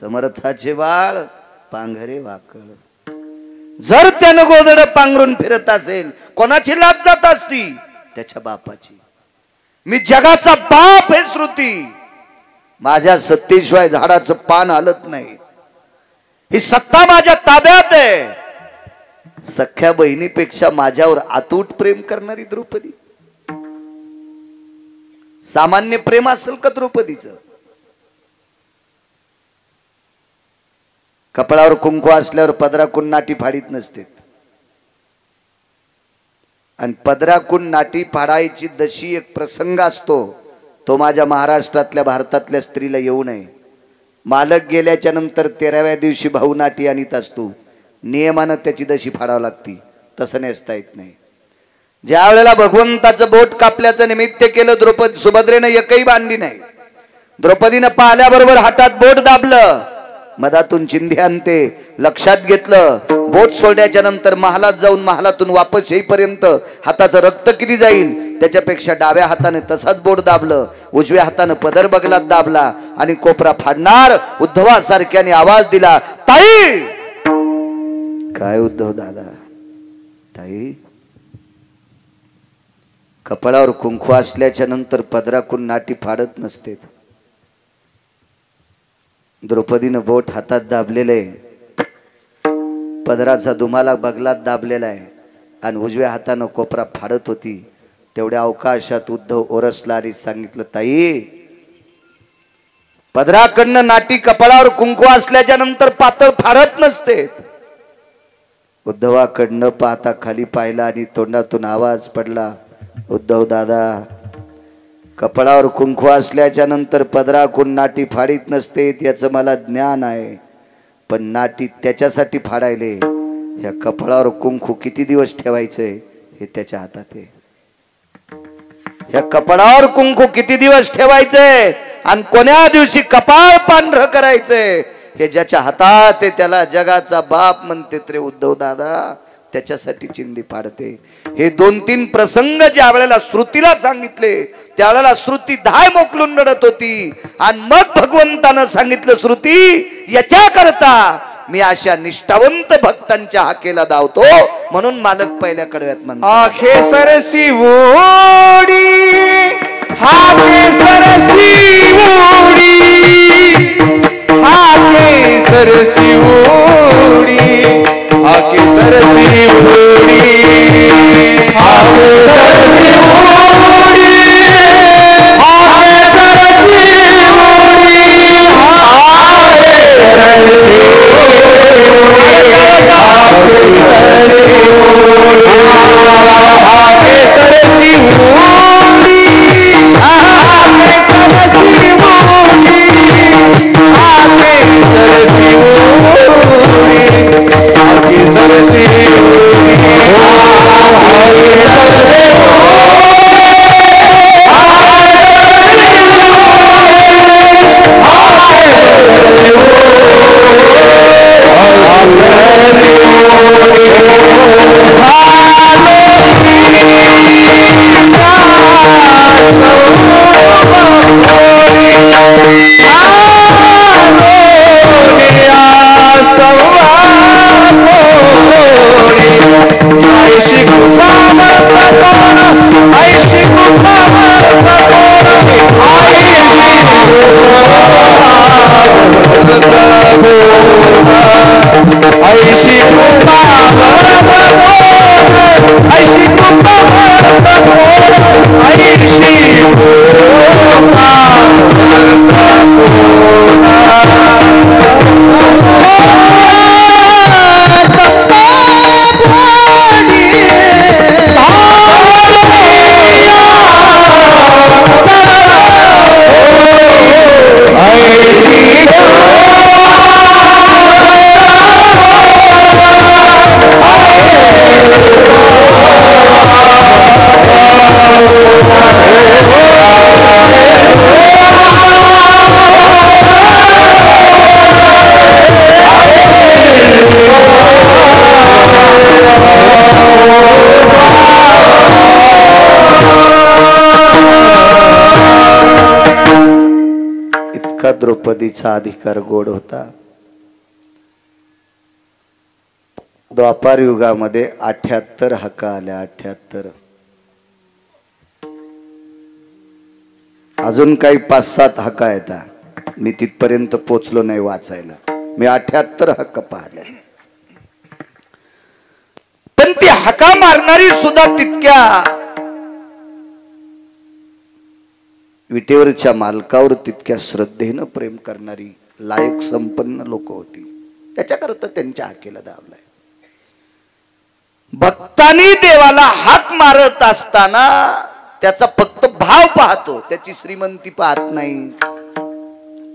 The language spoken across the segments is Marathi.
समर्थाचे बाळ पांघरे वाकळ. जर त्यानं गोदड पांघरून फिरत असेल, कोणाची लाज जात असती? त्याच्या बापाची. मी जगाचा बाप हे श्रुती, माझ्या सत्तेशिवाय झाडाचं पान हलत नाही. ही सत्ता माझ्या ताब्यात आहे. सख्या बहिणीपेक्षा माझ्यावर अतूट प्रेम करणारी द्रौपदी. सामान्य प्रेम असेल का द्रौपदीचं? कपडावर कुंकू असल्यावर पदराकून नाटी फाडीत नसते. आणि पदराकून नाटी फाडायची दशी एक प्रसंग असतो, तो माझ्या महाराष्ट्रातल्या भारतातल्या स्त्रीला येऊ नये. मालक गेल्याच्या नंतर 13व्या दिवशी भाऊ नाटी आणीत असतो. नियमानं त्याची दशी फाडावं लागती, तसं नेसता येत नाही. ज्या वेळेला भगवंताचं बोट कापल्याचं निमित्त केलं, द्रौपदी सुभद्रेनं एकही बांधली नाही. द्रौपदीनं पाहिल्याबरोबर हातात बोट दाबलं, मधातून चिंधी आणते. लक्षात घेतलं, बोट सोडल्याच्या नंतर महालात जाऊन महालातून वापस येईपर्यंत हाताचं रक्त किती जाईल, त्याच्यापेक्षा डाव्या हाताने तसाच बोट दाबलं, उजव्या हाताने पदर बगलात दाबला आणि कोपरा फाडणार उद्धवासारख्याने आवाज दिला, ताई. काय उद्धव दादा? ताई. कपाळावर कुंकू असल्याच्या नंतर पदराकून नाटी फाडत नसते. द्रौपदीनं बोट हातात दाबलेलं आहे, पदराचा दुमाला बगलात दाबलेला आहे आणि उजव्या हातानं कोपरा फाडत होती. तेवढ्या अवकाशात उद्धव ओरसला आणि सांगितलं, ताई, पदराकडनं नाटी कपाळावर कुंकू असल्याच्या नंतर पातळ फाडत नसते. उद्धवाकडनं पाहता खाली पाहिला आणि तोंडातून आवाज पडला, उद्धव दादा, कपाळावर कुंकू असल्याच्या नंतर पदराकून नाटी फाडीत नसते, याचं मला ज्ञान आहे. पण नाटी त्याच्यासाठी फाडायले, या कपाळावर कुंकू किती दिवस ठेवायचंय हे त्याच्या हातात आहे. या कपाळावर कुंकू किती दिवस ठेवायचंय आणि कोण्या दिवशी कपाळ पांढरं करायचंय हे ज्याच्या हातात आहे, त्याला जगाचा बाप म्हणते रे उद्धव दादा. त्याच्यासाठी चिंधी फाडते. हे 2-3 प्रसंग ज्या वेळेला श्रुतीला सांगितले, त्यावेळेला श्रुती धाय मोकलून रडत होती. आणि मग भगवंतानं सांगितलं, श्रुती, याच्या करता मी अशा निष्ठावंत भक्तांच्या हाकेला धावतो. म्हणून मालक पहिल्या कडव्यात म्हणतो, आखे सरसी ओडी, हाके सरसी ओडी, हाके सरसी ओडी, हाके सरसी ओडी, हाके सरसी ओडी, हाके सरसी ओडी, हाके सरसी ओडी, हाके सरसी ओडी, द्रौपदीचा अधिकार गोड होता. द्वापार युगामध्ये 78 हाका आल्या. 78. अजून काही 5-7 हाका येतात. मी तिथपर्यंत पोचलो नाही वाचायला. मी 78 हक्क पाहिले. पण ती हाका मारणारी सुद्धा तितक्या विटेवरच्या मालकावर तितक्या श्रद्धेनं प्रेम करणारी लायक संपन्न लोक होती. त्याच्याकरता त्यांच्या हाकेला दावलाय. भक्तांनी देवाला हाक मारत असताना त्याचा फक्त भाव पाहतो. त्याची श्रीमंती पाहत नाही,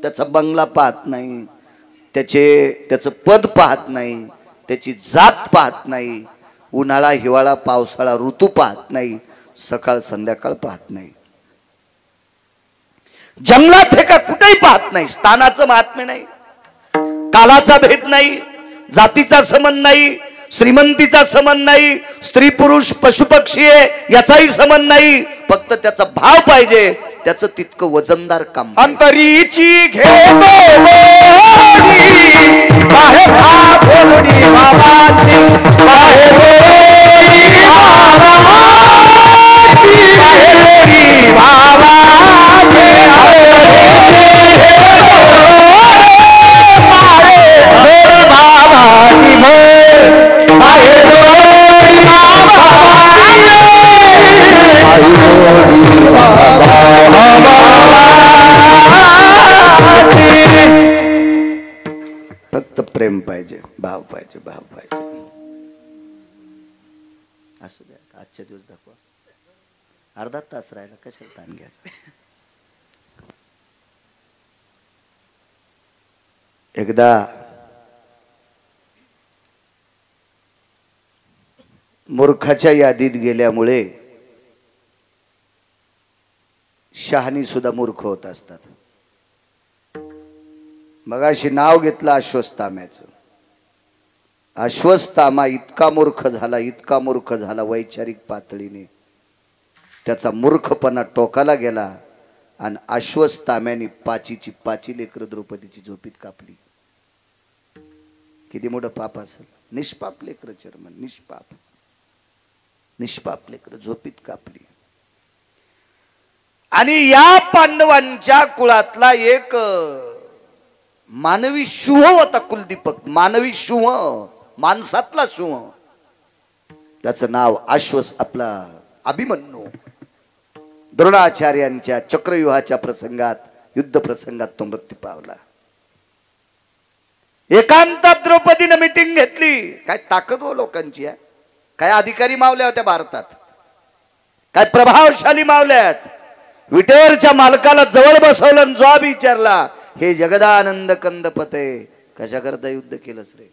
त्याचा बंगला पाहत नाही, त्याचं पद पाहत नाही, त्याची जात पाहत नाही, उन्हाळा हिवाळा पावसाळा ऋतू पाहत नाही, सकाळ संध्याकाळ पाहत नाही, जंगलात हे का कुठेही पाहत नाही. स्थानाचं महात्म्य नाही, कालाचा भेद नाही, जातीचा संबंध नाही, श्रीमंतीचा संबंध नाही, स्त्री पुरुष पशु पक्षी आहे याचाही संबंध नाही. फक्त त्याचा भाव पाहिजे, त्याचं तितकं वजनदार काम. अंतरीची घेतो बाहेर बाबाची बाहेर फक्त प्रेम पाहिजे, भाव पाहिजे, भाव पाहिजे. असू द्या, आजच्या दिवस दाखवा. अर्धा तास राहिला, कशाला ताण घ्यायचा. एकदा मूर्खाच्या यादीत गेल्यामुळे शहाणी सुद्धा मूर्ख होत असतात. मगाशी नाव घेतलं अश्वत्थाम्याचं. अश्वत्थामा इतका मूर्ख झाला, इतका मूर्ख झाला वैचारिक पातळीने. त्याचा मूर्खपणा टोकाला गेला आणि अश्वत्थाम्याने 5 लेकरं द्रौपदीची झोपीत कापली. किती मोठं पाप असेल. निष्पाप लेकरं चर्मन, निष्पाप लेकरं झोपीत कापली. आणि या पांडवांच्या कुळातला एक मानवी शुभ होता कुलदीपक. मानवी शुभ, माणसातला शुभ. त्याचं नाव आपला अभिमन्यू. द्रोणाचार्यांच्या चक्रव्यूहाच्या प्रसंगात, युद्ध प्रसंगात तो मृत्यू पावला. एकांतात द्रौपदीनं मीटिंग घेतली. काय ताकद हो लोकांची आहे. काय अधिकारी मावल्या होत्या भारतात, काय प्रभावशाली मावल्यात. विटेवरच्या मालकाला जवळ बसवलं आणि जॉब विचारला, हे जगदानंद कंदपते कशा करता युद्ध केलंस रे?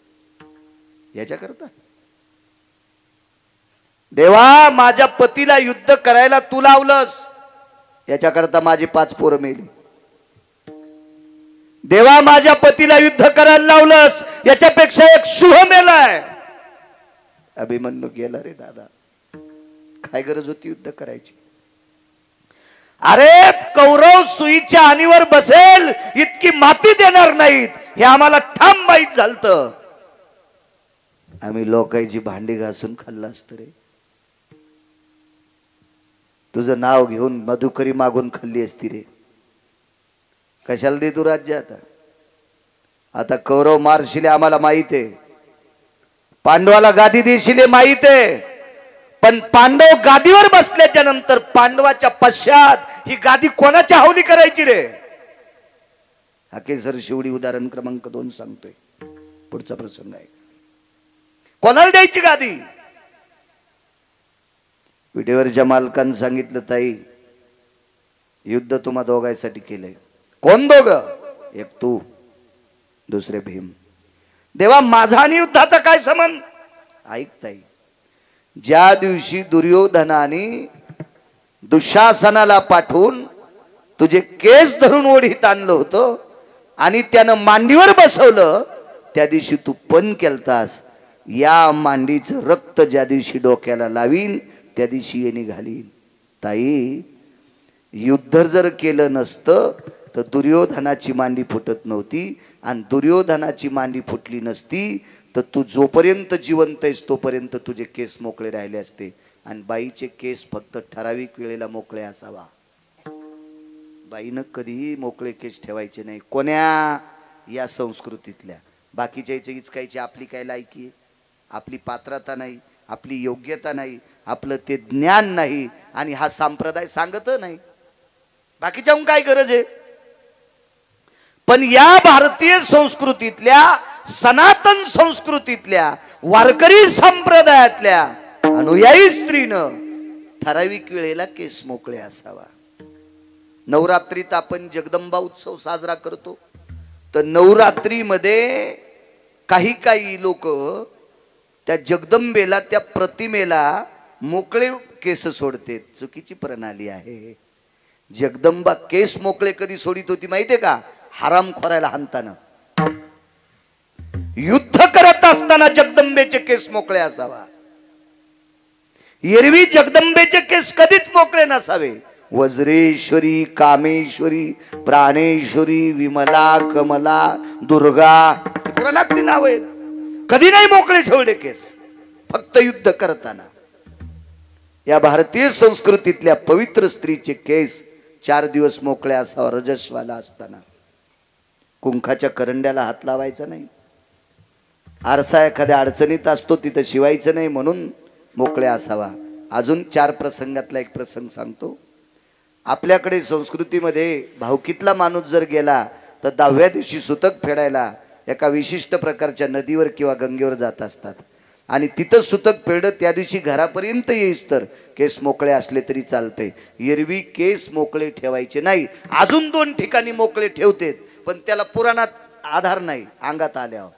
याच्या करता. देवा, माझ्या पतीला युद्ध करायला तू लावलंस, याच्या करता माझी 5 पोरं मेली. देवा, माझ्या पतीला युद्ध करायला लावलंस, याच्यापेक्षा एक शुभ मेलाय. अभिमन्यू गेला रे दादा. काय गरज होती युद्ध करायची? अरे, कौरव सुईच्या आणीवर बसेल इतकी माती देणार नाहीत हे आम्हाला ठाम माहीत झालतं. आम्ही लोकांची भांडी घासून खाल्लं असतं रे. तुझं नाव घेऊन मधुकरी मागून खाल्ली असती रे. कशाला दे तू राज्य? आता कौरव मारशिले आम्हाला माहित आहे, पांडवाला गादी देशिले माहित आहे. पण पांडव गादीवर बसल्याच्या नंतर पांडवाच्या पश्चात ही गादी कोणाच्या हवली करायची रे? हाकेसर शिवडी उदाहरण क्रमांक 2 सांगतोय. पुढचा प्रसंग आहे. कोणाला द्यायची गादी? विटेवरच्या मालकानं सांगितलं, ताई युद्ध तुम्हा दोघांसाठी केलंय. कोण दोघं? एक तू, दुसरे भीम. देवा, माझा आणि युद्धाचा काय संबंध? ऐक ताई, ज्या दिवशी दुर्योधनाने दुःशासनाला पाठवून तुझे केस धरून ओढीत आणलं होतं आणि त्यानं मांडीवर बसवलं, त्या दिवशी तू पण केलतास. या मांडीचं रक्त ज्या दिवशी डोक्याला लावीन त्या दिवशी ये निघालीन. ताई, युद्ध जर केलं नसतं तर दुर्योधनाची मांडी फुटत नव्हती, आणि दुर्योधनाची मांडी फुटली नसती तर तू जोपर्यंत जिवंत आहेस तोपर्यंत तुझे केस मोकळे राहिले असते. आणि बाईचे केस फक्त ठराविक वेळेला मोकळे असावा. बाईनं कधीही मोकळे केस ठेवायचे नाही. कोण्या? या संस्कृतीतल्या. बाकीच्या इचकायची आपली काय लायकी आहे, आपली पात्रता नाही, आपली योग्यता नाही, आपलं ते ज्ञान नाही, आणि हा संप्रदाय सांगत नाही. बाकीच्याहून काय गरज आहे? पण या भारतीय संस्कृतीतल्या, सनातन संस्कृतीतल्या, वारकरी संप्रदायातल्या अनुयायी स्त्रीनं ठराविक वेळेला केस मोकळे असावा. नवरात्रीत आपण जगदंबा उत्सव साजरा करतो, तर नवरात्रीमध्ये काही काही लोक त्या जगदंबेला, त्या प्रतिमेला मोकळे केस सोडते. चुकीची प्रणाली आहे. जगदंबा केस मोकळे कधी सोडित होती माहितीये का? हराम खोरायला हाणताना. युद्ध करत असताना जगदंबेचे केस मोकळे असावा. एरवी जगदंबेचे केस कधीच मोकळे नसावे. वज्रेश्वरी, कामेश्वरी, प्राणेश्वरी, विमला, कमला, दुर्गा, पुराणातली नाव आहेत. कधी नाही मोकळे ठेवले केस, फक्त युद्ध करताना. या भारतीय संस्कृतीतल्या पवित्र स्त्रीचे केस 4 दिवस मोकळे असावा, रजस्वाला असताना. कुंखाच्या करंड्याला हात लावायचा नाही. आरसा एखाद्या अडचणीत असतो तिथं शिवायचं नाही, म्हणून मोकळे असावा. अजून 4 प्रसंगातला एक प्रसंग सांगतो. आपल्याकडे संस्कृतीमध्ये भावकीतला माणूस जर गेला तर 10व्या दिवशी सुतक फेडायला एका विशिष्ट प्रकारच्या नदीवर किंवा गंगेवर जात असतात. आणि तिथं सुतक फेडत त्या दिवशी घरापर्यंत येईस तर केस मोकळे असले तरी चालते. एरवी केस मोकळे ठेवायचे नाही. अजून 2 ठिकाणी मोकळे ठेवतेत, पण त्याला पुराणात आधार नाही. अंगात आल्यावर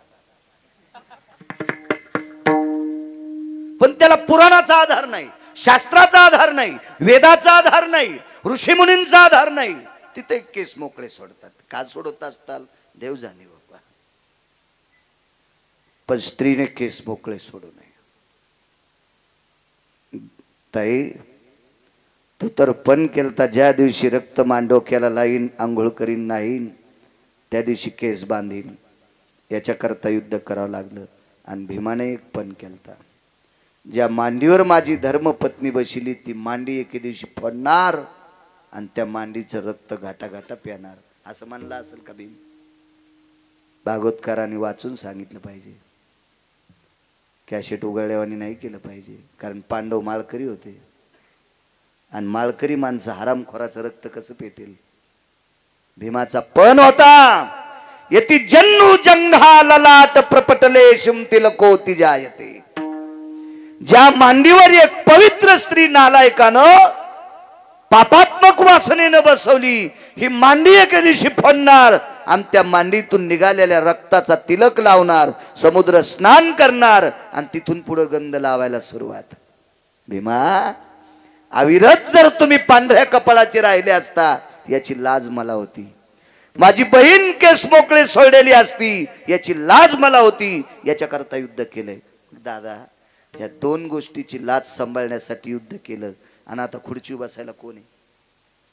पण त्याला पुराणाचा आधार नाही, शास्त्राचा आधार नाही, वेदाचा आधार नाही, ऋषीमुनींचा आधार नाही. तिथे केस मोकळे सोडतात. का सोडत असताल देव जाणे बाबा. पण स्त्रीने केस मोकळे सोडू नये. ताई, तू तर पण केलता ज्या दिवशी रक्त मांडोक्याला लाईन, आंघोळ करीन नाहीन, त्या दिवशी केस बांधीन. याच्याकरता युद्ध करावं लागलं. आणि भीमाने एक पण केलता, ज्या मांडीवर माझी धर्मपत्नी बसली ती मांडी एके दिवशी फोडणार आणि त्या मांडीचं रक्त घाटा घाटा प्याणार, असं म्हणलं असेल का भीम? भागवतकारांनी वाचून सांगितलं पाहिजे. कॅशेट उघडल्यावानी नाही केलं पाहिजे. कारण पांडव माळकरी होते, आणि माळकरी माणसं हरामखोराचं रक्त कसं पेतील? भीमाचा पण होता, यती जन्नू जंघा ललाट प्रपटले शिमतील कोती जायते. ज्या मांडीवर एक पवित्र स्त्री नालायकानं पापात्मक वासनेनं बसवली, ही मांडी एके दिवशी फोडणार आणि त्या मांडीतून निघालेल्या रक्ताचा तिलक लावणार, समुद्र स्नान करणार आणि तिथून पुढे गंध लावायला सुरुवात. भीमा, अविरत जर तुम्ही पांढऱ्या कपाळाचे राहिले असता याची लाज मला होती. माझी बहीण केस मोकळे सोडलेली असती याची लाज मला होती. याच्याकरता युद्ध केलंय. दादा, या 2 गोष्टीची लाज सांभाळण्यासाठी युद्ध केलं. आणि आता खुर्ची बसायला कोण आहे?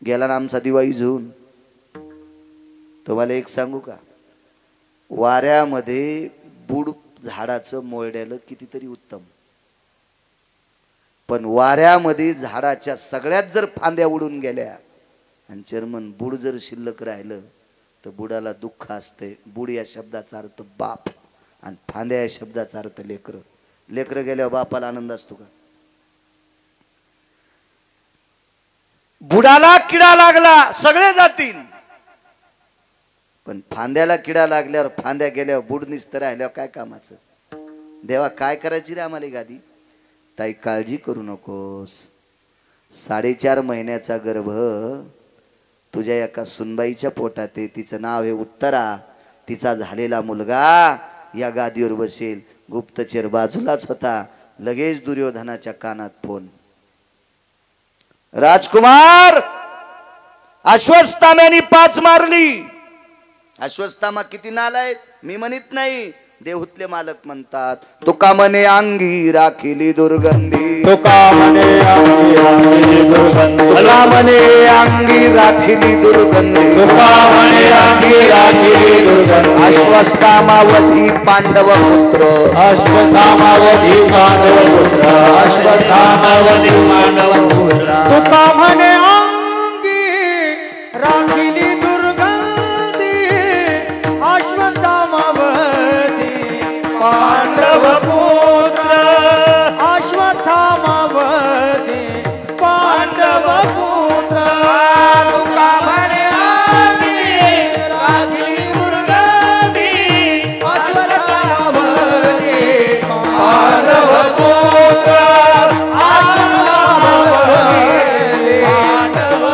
गेला ना आमचा दिवाळी झुून. तुम्हाला एक सांगू का? वाऱ्यामध्ये बुड झाडाचं मोरड्याला कितीतरी उत्तम, पण वाऱ्यामध्ये झाडाच्या सगळ्यात जर फांद्या उडून गेल्या आणि चर्मन बुड जर शिल्लक राहिलं तर बुडाला दुःख असते. बुड या शब्दाचा अर्थ बाप आणि फांद्या या शब्दाचा अर्थ लेकरं. लेकरं गेल्यावर बापाला आनंद असतो का? बुडाला किडा लागला सगळे जातील, पण फांद्याला किडा लागल्यावर, फांद्या गेल्यावर बुड निस्तर राहिल्यावर काय कामाचं? देवा काय करायची रे आम्हाला गादी? ताई, काळजी करू नकोस. 4.5 महिन्याचा गर्भ तुझ्या एका सुनबाईच्या पोटात आहे. तिचं नाव आहे उत्तरा. तिचा झालेला मुलगा या गादीवर बसेल. गुप्तचर बाजूलाच होता. लगेच दुर्योधनाच्या कानात फोन, राजकुमार, अश्वत्थाम्याने 5 मारली. अश्वत्थामा किती नालायक मी म्हणत नाही, देहूतले मालक म्हणतात तुका मने अंगी राखिली दुर्गंधी, तुका म्हणे अंगी राखिली दुर्गंधी, तुला मने अंगी राखिली दुर्गंधी, तुका म्हणे अंगी राखिली दुर्गंधी, अश्वत्थामावधी पांडव पुत्र, अश्वत्थामावधी पांडव पुत्र, अश्वत्थामावधी पांडव पुत्र, तुका म्हणे अंगी राखिली दुर्गंधी, अश्वत्थामावधी पांडव पुत्र, अश्वत्थामावधी पांडव पुत्र, तुका म्हणे अंगी राखिली दुर्गंधी, अश्वत्थामावधी पांडव पुत्र, अश्वत्थामावधी पांडव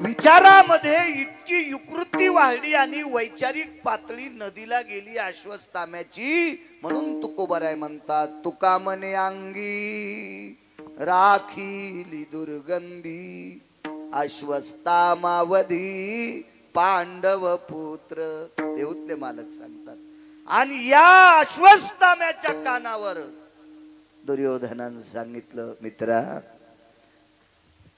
विचारामध्ये इतकी युकृती वाढली आणि वैचारिक पातळी नदीला गेली अश्वत्थाम्याची, म्हणून तुकोबराय म्हणतात तुका मने अंगी राखिली दुर्गंधी, अश्वत्थामावधी पांडव पुत्र, देऊतले मालक सांगतात. आणि या अश्वत्थाम्याच्या कानावर दुर्योधनानं सांगितलं मित्रा,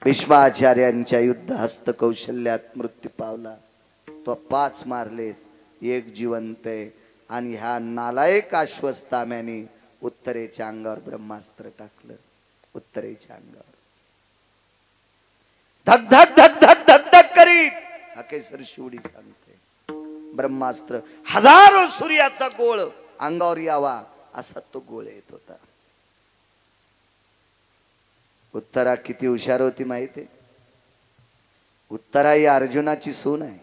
भीष्माचार्यांच्या युद्ध हस्त कौशल्यात मृत्यू पावला, तो 5 मारलेस, 1 जिवंत आहे. आणि ह्या नालायक अश्वत्थाम्याने उत्तरेच्या अंगावर ब्रह्मास्त्र टाकलं, उत्तरेच्या अंगावर धक धक धक धक धक धक करीत अकेसर शिवडी सांगते ब्रह्मास्त्र, हजारो सूर्याचा गोळ अंगावर यावा असा तो गोळ येत होता. उत्तरा किती हुशार होती माहिती? उत्तरा ही अर्जुनाची सून आहे.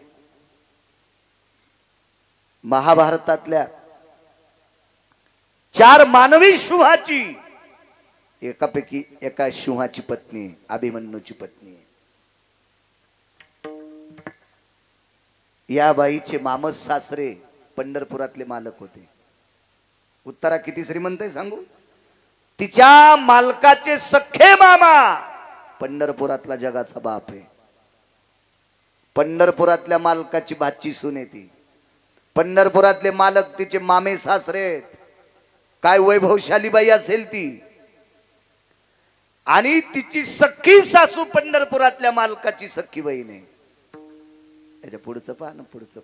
महाभारतातल्या 4 मानवी सिंहाची एकापैकी एका सिंहाची पत्नी आहे, अभिमन्यूची पत्नी आहे. या बाईचे मामस सासरे पंढरपुरातले मालक होते. उत्तरा किती श्रीमंत आहे सांगू? तिच्या मालकाचे सख्खे मामा पंढरपुरातला जगाचा बाप आहे. पंढरपुरातल्या मालकाची भाची सून आहे ती. पंढरपुरातले मालक तिचे मामे सासरे आहेत. काय वैभवशाली बाई असेल ती. आणि तिची सख्खी सासू पंढरपुरातल्या मालकाची सख्खी बहीण आहे. याच्या पुढचं पहा ना, पुढचं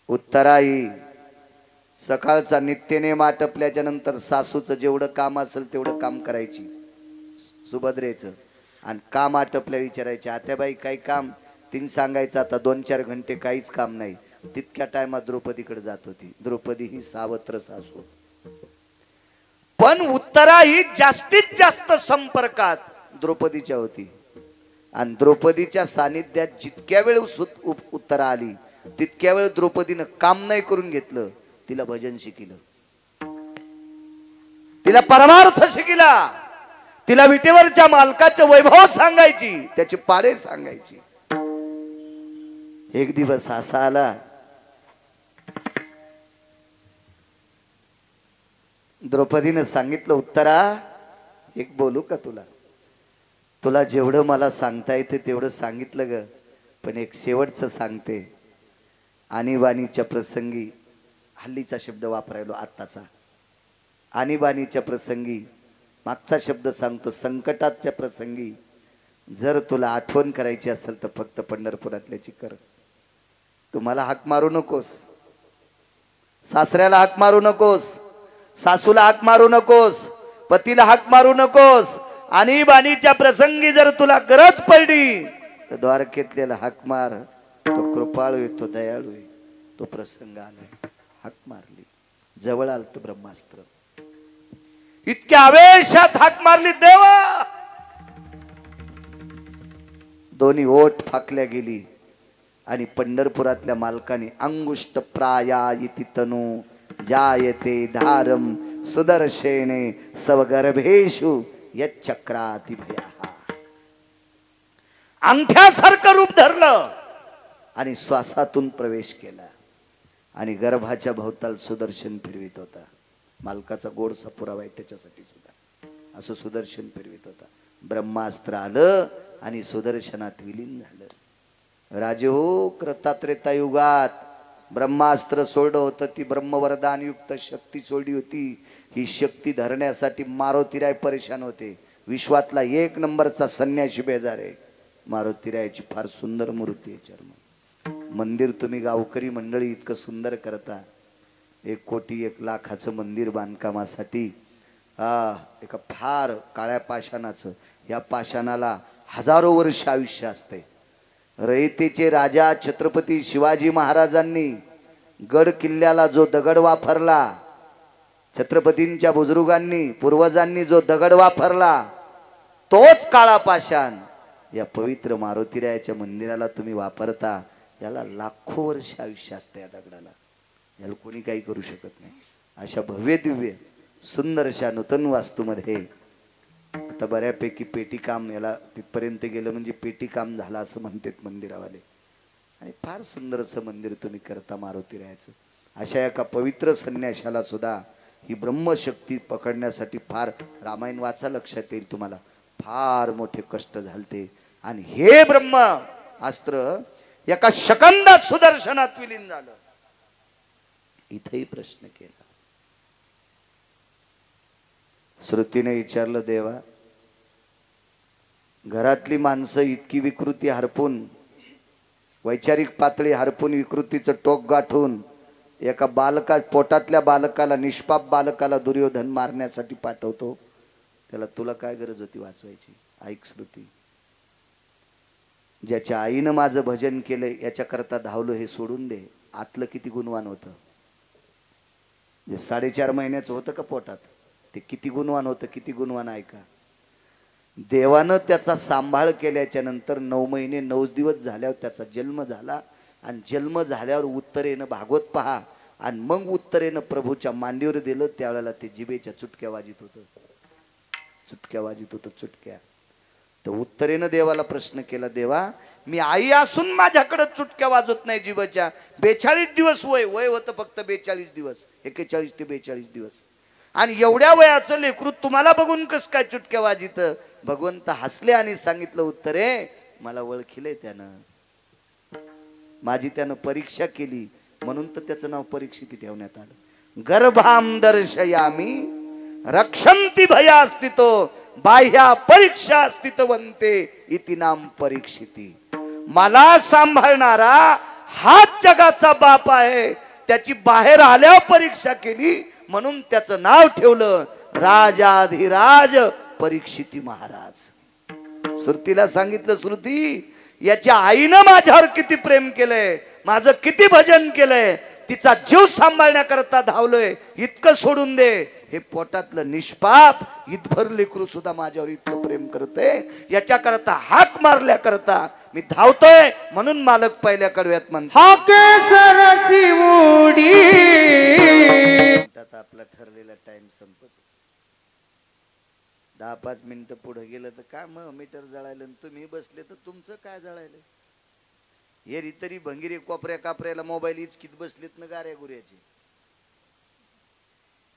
उत्तरा ही सकाळचा नित्यनेम आटपल्याच्या नंतर सासूचं जेवढं काम असेल तेवढं काम करायची सुभद्रेचं, आणि काम आटपल्या विचारायचे आत्याबाई काही काम, तीन सांगायचं आता 2-4 घंटे काहीच काम नाही. तितक्या टायमात द्रौपदीकडे जात होती. द्रौपदी ही सावत्र सासू. पण उत्तरा ही जास्तीत जास्त संपर्कात द्रौपदीच्या होती. आणि द्रौपदीच्या सानिध्यात जितक्या वेळ उत्तरा आली तितक्या वेळ द्रौपदीनं काम नाही करून घेतलं, तिला भजन शिकिलं, तिला परमार्थ शिकिला, तिला विटेवरच्या मालकाचं वैभव सांगायची, त्याचे पाडे सांगायची. एक दिवस असा आला, द्रौपदीनं सांगितलं उत्तरा एक बोलू का तुला? तुला जेवढं मला सांगता येते तेवढं सांगितलं ग, पण एक शेवटचं सांगते. आणीबाणीच्या प्रसंगी, हल्लीचा शब्द वापरायलो आत्ताचा, आणीबाणीच्या प्रसंगी मागचा शब्द सांगतो, संकटाच्या प्रसंगी जर तुला आठवण करायची असेल तर फक्त पंढरपुरातल्याची कर. तुम्हाला हाक मारू नकोस, सासऱ्याला हाक मारू नकोस, सासूला हाक मारू नकोस, पतीला हाक मारू नकोस. आणीबाणीच्या प्रसंगी जर तुला गरज पडली तर द्वारकेतल्याला हाक मार. तो कृपाळू आहे, तो दयाळू आहे. तो प्रसंग आलाय, हाक मारली, जवळ आलत ब्रह्मास्त्र. इतक्या आवेशात हाक मारली देवा, दोन्ही ओठ फाकल्या गेली. आणि पंढरपुरातल्या मालकाने अंगुष्ट प्रायायति तनु जायते धारम सुदर्शेने स्वगर्भेषु यच्चक्राति भयः. अंगठ्यासारखं रूप धरलं आणि श्वासातून प्रवेश केला आणि गर्भाच्या भोवताल सुदर्शन फिरवित होता. मालकाचा गोडसा पुरावा आहे त्याच्यासाठी सुद्धा असं सुदर्शन फिरवित होता. ब्रह्मास्त्र आलं आणि सुदर्शनात विलीन झालं. राजे हो, कृतात्रेता युगात ब्रह्मास्त्र सोडलं होतं, ती ब्रह्मवरदान युक्त शक्ती सोडली होती. ही शक्ती धरण्यासाठी मारुतीराय परेशान होते. विश्वातला एक नंबरचा संन्याशी बेजार आहे. मारुतीरायाची फार सुंदर मूर्ती आहे. चर्म मंदिर तुम्ही गावकरी मंडळी इतकं सुंदर करता. 1,01,00,000 मंदिर बांधकामासाठी एका फार काळ्या पाषाणाचं, या पाषाणाला हजारो वर्ष आयुष्य असते. रयतेचे राजा छत्रपती शिवाजी महाराजांनी गड किल्ल्याला जो दगड वापरला, छत्रपतींच्या बुजुर्गांनी पूर्वजांनी जो दगड वापरला, तोच काळा पाषाण या पवित्र मारुतीरायाच्या मंदिराला तुम्ही वापरता. याला लाखो वर्ष आयुष्य असते. या दगडाला याला कोणी काही करू शकत नाही. अशा भव्य दिव्य सुंदरशा नूतन वास्तूमध्ये आता बऱ्यापैकी पेटी काम, याला तिथपर्यंत गेलं म्हणजे पेटी काम झालं असं म्हणतात मंदिरावाले. आणि फार सुंदर असं मंदिर तुम्ही करता मारुतीरायाचं. अशा एका पवित्र संन्याशाला सुद्धा ही ब्रह्मशक्ती पकडण्यासाठी फार, रामायण वाचा लक्षात येईल तुम्हाला, फार मोठे कष्ट झालते. आणि हे ब्रह्म अस्त्र एका सेकंदात सुदर्शनात विलीन झालं. इथेही प्रश्न केला. श्रुतीने विचारलं, देवा घरातली माणसं इतकी विकृती हरपून, वैचारिक पातळी हरपून, विकृतीचं टोक गाठून एका पोटातल्या बालकाला, निष्पाप बालकाला दुर्योधन मारण्यासाठी पाठवतो, त्याला तुला काय गरज होती वाचवायची? ऐक श्रुती, ज्याच्या आईनं माझं भजन केलं याच्याकरता धावलो हे सोडून दे. आतलं किती गुणवान होतं, जे 4.5 महिन्याचं होतं का पोटात, ते किती गुणवान होतं, किती गुणवान. ऐका, देवानं त्याचा सांभाळ केल्याच्या नंतर 9 महिने 9 दिवस झाल्यावर त्याचा जन्म झाला. आणि जन्म झाल्यावर उत्तरेनं भागवत पहा, आणि मग उत्तरेनं प्रभूच्या मांडीवर दिलं. त्यावेळेला ते जिभेच्या चुटक्या वाजित होतं, चुटक्या वाजित होतं, चुटक्या. तर उत्तरेनं देवाला प्रश्न केला, देवा मी आई असून माझ्याकडे चुटक्या वाजत नाही जिभेच्या. 42 दिवस वय होतं, फक्त 42 दिवस, 41 ते 42 दिवस. आणि एवढ्या वयाचं लेकरू तुम्हाला बघून कस काय चुटक्या वाजित? भगवंत हसले आणि सांगितलं, उत्तरे मला ओळखिले त्यानं, माझी त्यानं परीक्षा केली, म्हणून तर त्याचं नाव परीक्षिती ठेवण्यात आलं. गर्भाम दर्शयामी रक्षंती भयास्थितो बाह्या परीक्षा स्थितवंते इति नाम परीक्षिती. मला सांभाळणारा हाच जगाचा बाप आहे, त्याची बाहेर आल्यावर परीक्षा केली, म्हणून त्याचं नाव ठेवलं राजाधिराज परीक्षिती महाराज. श्रुतीला सांगितलं, श्रुती याच्या आईनं माझ्यावर किती प्रेम केलंय, माझं किती भजन केलंय, तिचा जीव सांभाळण्याकरता धावलोय, इतकं सोडून दे. हे पोटातलं निष्पाप इतभर लेकरू सुद्धा माझ्यावर इतकं प्रेम करते, याच्याकरता हाक मारल्याकरता मी धावतोय. म्हणून मालक पहिल्या कडव्यात म्हणतो, आता आपला ठरलेला टाइम संपत, 10-5 मिनिटं पुढे गेलं तर काय मग मीटर जळायलं, तुम्ही बसले तर तुमचं काय जळायलं? हे तरी भंगिरी कोपऱ्या कापऱ्याला मोबाईल इचकीत बसलेत ना गाऱ्या गुऱ्याचे.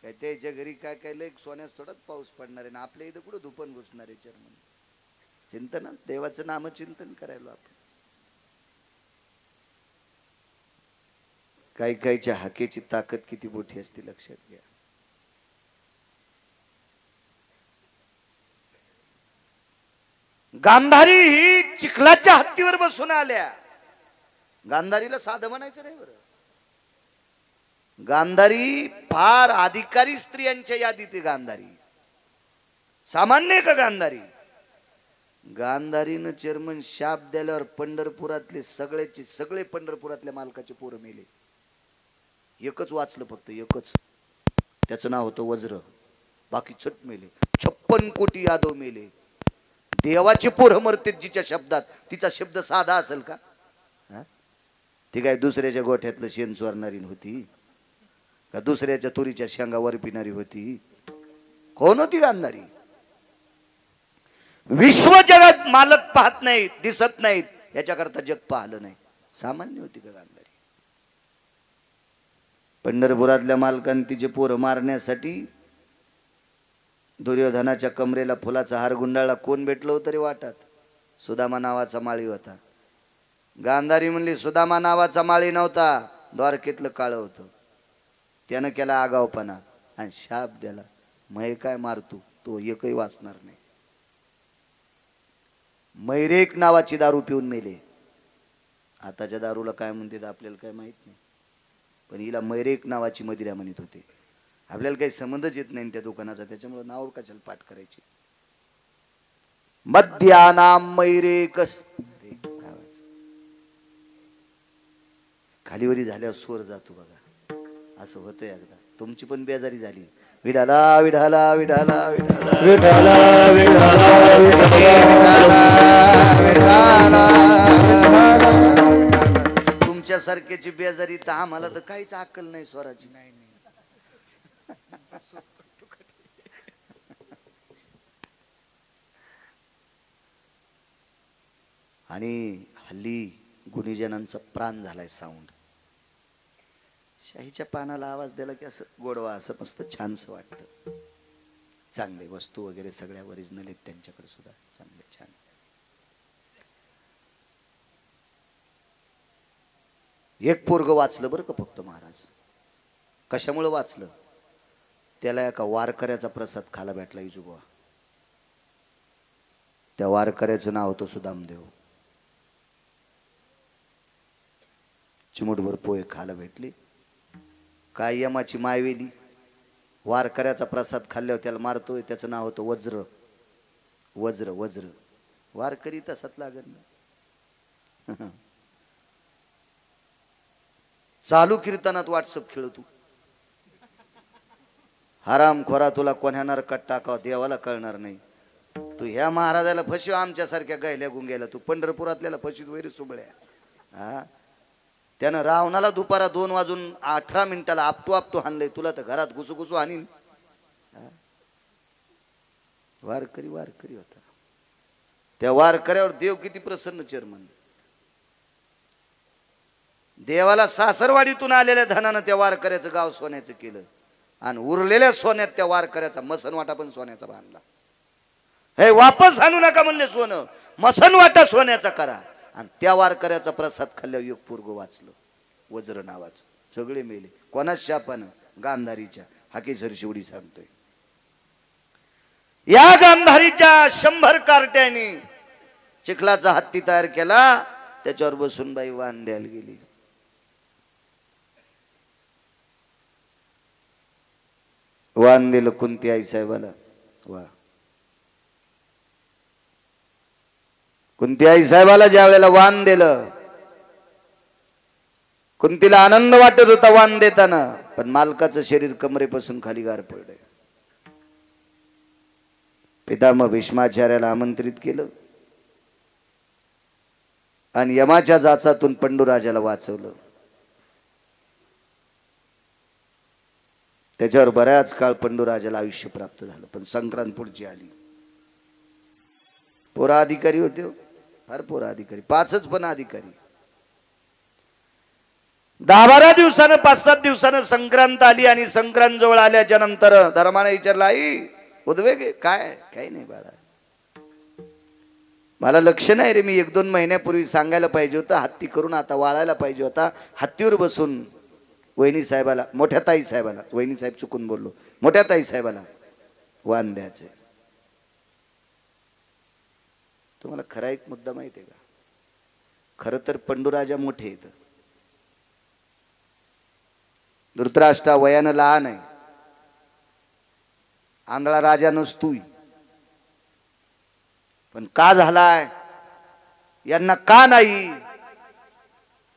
काय त्याच्या घरी काय काय लय सोन्यास थोडाच पाऊस पडणार आहे ना, आपल्या इथं कुठं धुपन घुसणार आहे? चर्मन चिंतन, देवाचं नामचिंतन करायला आपण. काही काहीच्या हाकेची ताकद किती मोठी असते लक्षात घ्या. गांधारी ही चिखलाच्या हत्तीवर बसून आल्या. गांधारीला साधं म्हणायचं नाही बरं. गांधारी फार अधिकारी स्त्रियांच्या यादीत आहे. गांधारी सामान्य का गांधारी? गांधारीनं चेअरमन शाप द्याल्यावर पंढरपुरातले सगळे पंढरपुरातल्या मालकाचे पोरं मेले. एकच वाचलं, फक्त एकच, त्याचं नाव होतं वज्र. बाकी छट मेले. 56 कोटी यादव मेले. देवाचे पोरं मरते जिच्या शब्दात. तिचा शब्द साधा असेल का? ती काय दुसऱ्याच्या गोठ्यातलं शेण चोरणारी होती का? दुसऱ्याच्या तुरीच्या शेंगावर पिणारी होती? कोण होती गांधारी? विश्व जगात मालक पाहत नाहीत, दिसत नाहीत, याच्याकरता जग पाहलं नाही. सामान्य होती का गांधारी? पंढरपुरातल्या मालकांनी तिचे पोरं मारण्यासाठी दुर्योधनाच्या कमरेला फुलाचा हार गुंडाळला. कोण भेटलं होतं रे वाटात? सुदामा नावाचा माळी होता. गांधारी म्हणली सुदामा नावाचा माळी नव्हता, द्वारकेतलं काळं होतं. त्यानं केला आगावपणा आणि शाप दिला, मै काय मारतो तो एकही वाचणार नाही. मैरेक नावाची दारू पिऊन मेले. आताच्या दारूला काय म्हणतात आपल्याला काय माहित नाही, पण हिला मैरेक नावाची मदिरा म्हणत होते. आपल्याला काही संबंधच येत नाही त्या दुकानाचा, त्याच्यामुळे नाव कशाला पाठ करायची. मध्यानाम मैरेक. खालीवरी झाल्यावर स्वर जातो बघा, असं होतंय. एकदा तुमची पण बेजारी झाली. विठाला विठाला विठाला विठाला विठाला विठाला तुमच्यासारख्याची बेजारी तर आम्हाला तर काहीच अक्कल नाही स्वराची. नाही आणि हल्ली गुणीजनांचा प्राण झालाय साऊंड. शाहीच्या पानाला आवाज दिला की असं गोडवा, असं मस्त छानसं वाटतं. चांगले वस्तू वगैरे सगळ्या ओरिजिनल आहेत त्यांच्याकडे सुद्धा, चांगले छान. एक पोरग वाचलं बरं का फक्त महाराज. कशामुळे वाचलं? त्याला एका वारकऱ्याचा प्रसाद खायला भेटला इजुबा. त्या वारकऱ्याचं नाव होतं सुदामदेव. चिमूटभर पोहे खायला भेटली. काय यमाची मायवेली, वारकऱ्याचा प्रसाद खाल्ल्यावर त्याला मारतोय. त्याचं नाव होतं वज्र. वज्र वज्र वारकरी तसाच लागत ना. चालू कीर्तनात व्हॉट्सअप खेळ तू. हराम खोरा, तुला कोण्या नरकात टाकावं देवाला कळणार नाही. तू ह्या महाराजाला फसव, आमच्यासारख्या गायल्या गुंग्याला. तू पंढरपुरातल्याला फशीत वैरी सुबळ्या. हा, त्यानं रावणाला दुपारा 2:18 आपटू हाणलंय. तुला तर घरात घुसू हाणीन. वारकरी वारकरी होता. त्या वारकऱ्यावर देव किती प्रसन्न. चेअरमन देवाला सासरवाडीतून आलेल्या धनानं त्या वारकऱ्याचं गाव सोन्याचं केलं आणि उरलेल्या सोन्यात त्या वारकऱ्याचा मसनवाटा पण सोन्याचा बांधला. हे वापस आणू नका म्हणले सोनं, मसनवाटा सोन्याचा करा. आणि त्या वारकऱ्याचा प्रसाद खाल्ल्यावर एक पोरग वाचलं, वज्र नावाचं. सगळे मेले. कोणाच शापानं? गांधारीच्या. हाकेसर शिवडी सांगतोय. या गांधारीच्या 100 कार्ट्याने चिखलाचा हत्ती तयार केला. त्याच्यावर बसून बाई वाण द्यायला गेली. वाण दिलं कुंती आई साहेबाला. वा, कुंती आई साहेबाला ज्या वेळेला वाण दिलं, कुंतीला आनंद वाटत होता वाण देताना, पण मालकाचं शरीर कमरेपासून खाली गार पडलंय. पितामह भीष्माचार्याला आमंत्रित केलं आणि यमाच्या जाचातून पंडूराजाला वाचवलं. त्याच्यावर बऱ्याच काळ पंडूराजाला आयुष्य प्राप्त झालं. पण संक्रांत पुढची आली. पोरा अधिकारी होते, फार पोरा अधिकारी, 5च पण अधिकारी. 10-12 दिवसानं 5-7 दिवसानं संक्रांत आली आणि संक्रांत जवळ आल्याच्या नंतर धर्माने विचारलं, आई उद्वेग काय? काही नाही बाळा, मला लक्ष नाही रे. मी 1-2 महिन्यापूर्वी सांगायला पाहिजे होतं, हत्ती करून आता वाळायला पाहिजे होता. हत्तीवर बसून वहिनी साहेबाला, मोठ्या ताई साहेबाला, वहिनी साहेब चुकून बोललो, मोठ्या ताई साहेबाला वाण द्यायचे. तुम्हाला खरा एक मुद्दा माहिती आहे का? खरं तर पंडूराजा मोठे आहेत. धृतराष्ट्र वयानं लहान आहे. आंधळा राजा नसतोय. पण का झालाय? यांना का नाही?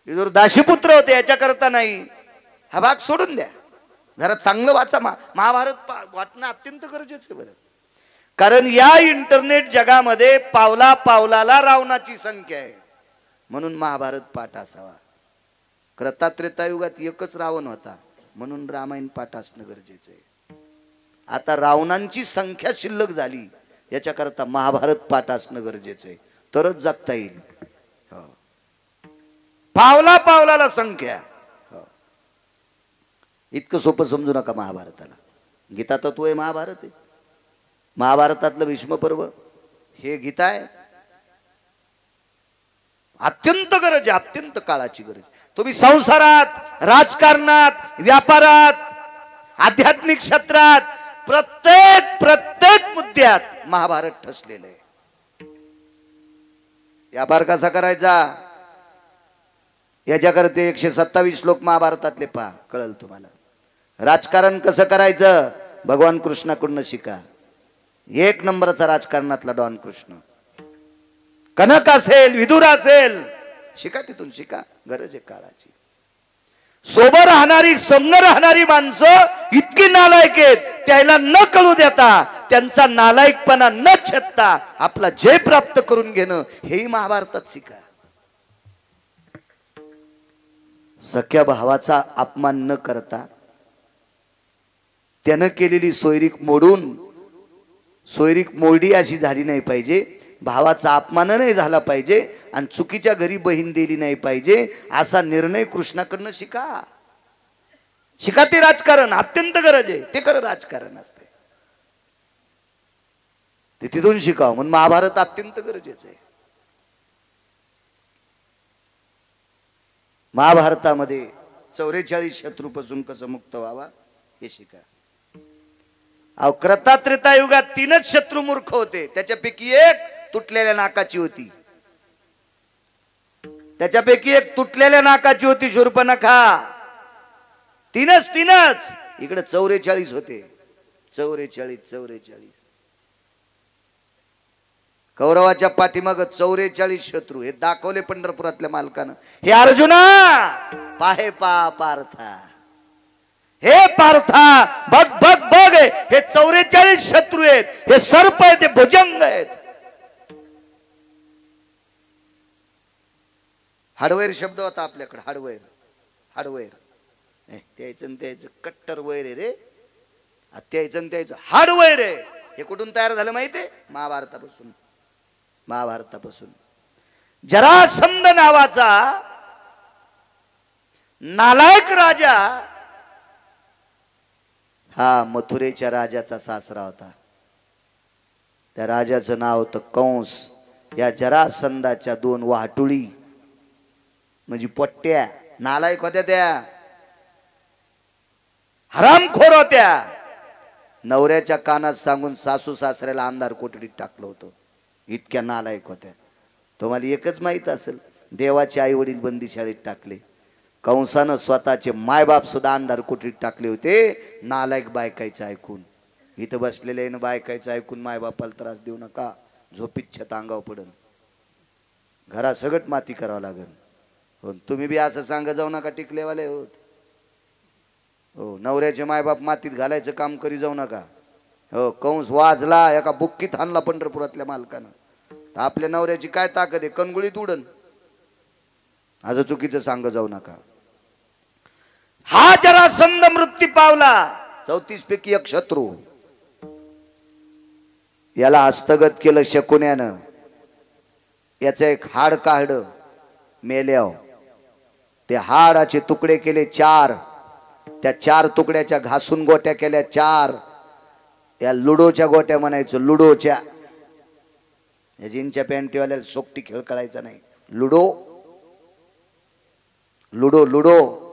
विदुर दाशीपुत्र होते, याच्याकरता नाही. हा भाग सोडून द्या, जरा चांगलं वाचा. महाभारत वाचणं अत्यंत गरजेचं आहे बरं. कारण या इंटरनेट जगामध्ये पावला पावलाला रावणाची संख्या आहे. म्हणून महाभारत पाठ असावा. त्रेतायुगात एकच रावण होता, म्हणून रामायण पाठ असणं गरजेचं आहे. आता रावणांची संख्या शिल्लक झाली, याच्याकरता महाभारत पाठ असणं गरजेचं आहे, तरच जगता येईल. पावला पावलाला संख्या. इतकं सोपं समजू नका महाभारताला. गीता तत्व आहे, महाभारत आहे. महाभारतातलं भीष्म पर्व हे गीता आहे. अत्यंत गरज आहे, अत्यंत काळाची गरज. तुम्ही संसारात, राजकारणात, व्यापारात, आध्यात्मिक क्षेत्रात, प्रत्येक मुद्द्यात महाभारत ठसलेलं आहे. व्यापार कसा करायचा याच्याकरते 127 श्लोक महाभारतातले पहा, कळल तुम्हाला. राजकारण कसं करायचं भगवान कृष्णाकडून शिका. 1 नंबरचा राजकारणातला डॉन कृष्ण. कनक असेल, विदुर असेल, शिका तिथून, शिका. गरज आहे काळाची. सोबत राहणारी, संग राहणारी माणसं इतकी नालायक आहेत, त्याला न कळू देता, त्यांचा नालायकपणा न छेदता आपला जय प्राप्त करून घेणं, हेही महाभारतात शिका. सख्या भावाचा अपमान न करता त्यानं केलेली सोयरीक मोडी अशी झाली नाही पाहिजे. भावाचा अपमान नाही झाला पाहिजे आणि चुकीच्या घरी बहीण दिली नाही पाहिजे, असा निर्णय कृष्णाकडनं शिका. शिका ते राजकारण, अत्यंत गरज आहे. ते खरं राजकारण असते, ते तिथून शिकावं. म्हणून महाभारत अत्यंत गरजेचं आहे. महाभारतामध्ये 44 शत्रूपासून कसं मुक्त व्हावा हे शिका. अहो, कृता युगात 3च शत्रू मूर्ख होते. त्याच्यापैकी एक तुटलेल्या नाकाची होती. शूर्पणखा. 3च. इकडे 44 होते. 44. कौरवाच्या पाठीमाग 44 शत्रू. हे दाखवले पंढरपुरातल्या मालकानं. हे अर्जुना पाहे पार्था, हे पार्था बघ हे 44 शत्रू आहेत. हे सर्प आहेत, हे भुजंग आहेत. हार्डवेअर शब्द होता आपल्याकडे. हार्डवेअर त्याचं कट्टर वैर आहे रे. त्याचं हार्डवेअर आहे. हे कुठून तयार झालं माहितीये? महाभारतापासून. जरासंध नावाचा नालायक राजा हा मथुरेच्या राजाचा सासरा होता. त्या राजाचं नाव होतं कंस. या जरासंधाच्या 2 वाहटुळी म्हणजे पोट्ट्या नालायक होत्या. त्या हरामखोर होत्या. नवऱ्याच्या कानात सांगून सासू सासऱ्याला अंधार कोठडीत टाकलं होतं. इतक्या नालायक होत्या. तुम्हाला एकच माहित असेल, देवाचे आई वडील बंदीशाळेत टाकले. कंसानं स्वतःचे मायबाप सुद्धा अंधार कोठडीत टाकले होते, नालायक बायकायचं ऐकून. इथं बसलेले बायकायचं ऐकून मायबापाला त्रास देऊ नका, झोपीत छत अंगावर पडन, घरा सगळं माती करावं लागेल. हो, तुम्ही बी असं सांगा जाऊ नका, टिकलेवाले होत. हो, नवऱ्याचे मायबाप मातीत घालायचं काम करी जाऊ नका. हो, कंस वाजला, एका बुक्कीत हाणला पंढरपुरातल्या मालकानं. आपल्या नवऱ्याची काय ताकद आहे, कणगुळीत उडन. आज चुकीचं सांग जाऊ नका. हा जरासंध मृत्यू पावला. 34 पैकी 1 शत्रू. याला हस्तगत केलं शकुन्यानं. याचं एक हाड काढलं मेल्याव. ते हाडाचे तुकडे केले 4. त्या 4 तुकड्याच्या घासून गोट्या केल्या 4. या लुडोच्या गोट्या म्हणायचो. लुडोच्या. या जीनच्या पॅन्टीवाल्याला सोकटी खेळ कळायचा नाही. लुडो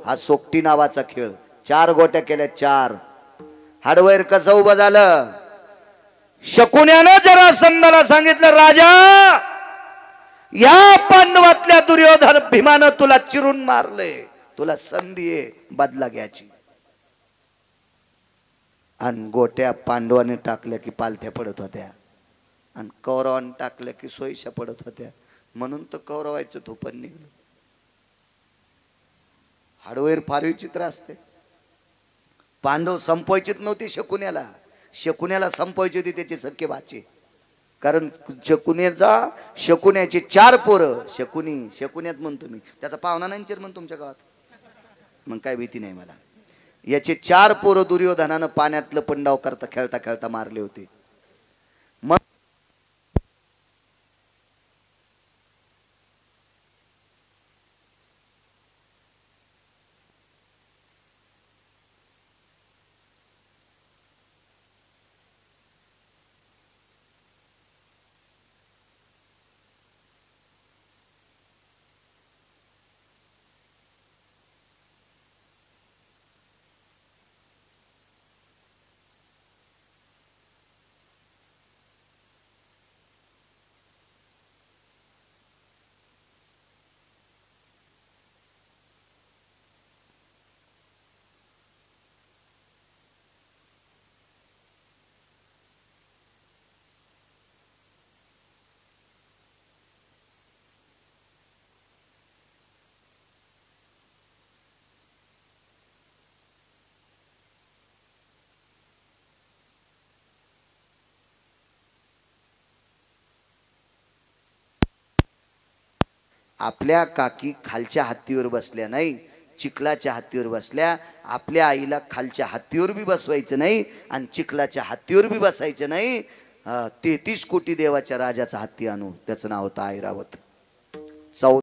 हा सोकटी नावाचा खेळ. 4 गोट्या केल्या 4. हाडवैर कसं उभं झालं? शकुन्यानं जरासंधाला सांगितलं, राजा या पांडवातल्या दुर्योधन भीमानं तुला चिरून मारले, तुला संधी आहे बदला घ्यायची. आणि गोट्या पांडवाने टाकल्या की पालथ्या पडत होत्या आणि कौरवाने टाकल्या की सोयीशा पडत होत्या. म्हणून तर कौरवायचं धोपण निघलं. हाडवेर फार विचित्र असते. पांडव संपवायचीच नव्हती शकुन्याला संपवायची होती त्याचे सख्खे भाचे. कारण शकुन्याचे 4 पोरं. शकुन्यात म्हणतो मी, त्याचा पाहुणा नाही चिरमन तुमच्या गावात, मग काय भीती नाही मला. याचे 4 पोरं दुर्योधनानं पाण्यातलं पंडाव करता खेळता खेळता मारले होते. आपल्या काकी खालच्या हत्तीवर बसल्या नाही, चिखलाच्या हत्तीवर बसल्या. आपल्या आईला खालच्या हत्तीवर बी बसवायचं नाही आणि चिखलाच्या हत्तीवर बी बसायचं नाही. 33 कोटी देवाच्या राजाचा हत्ती आणू, त्याचं नाव होतं ऐरावत.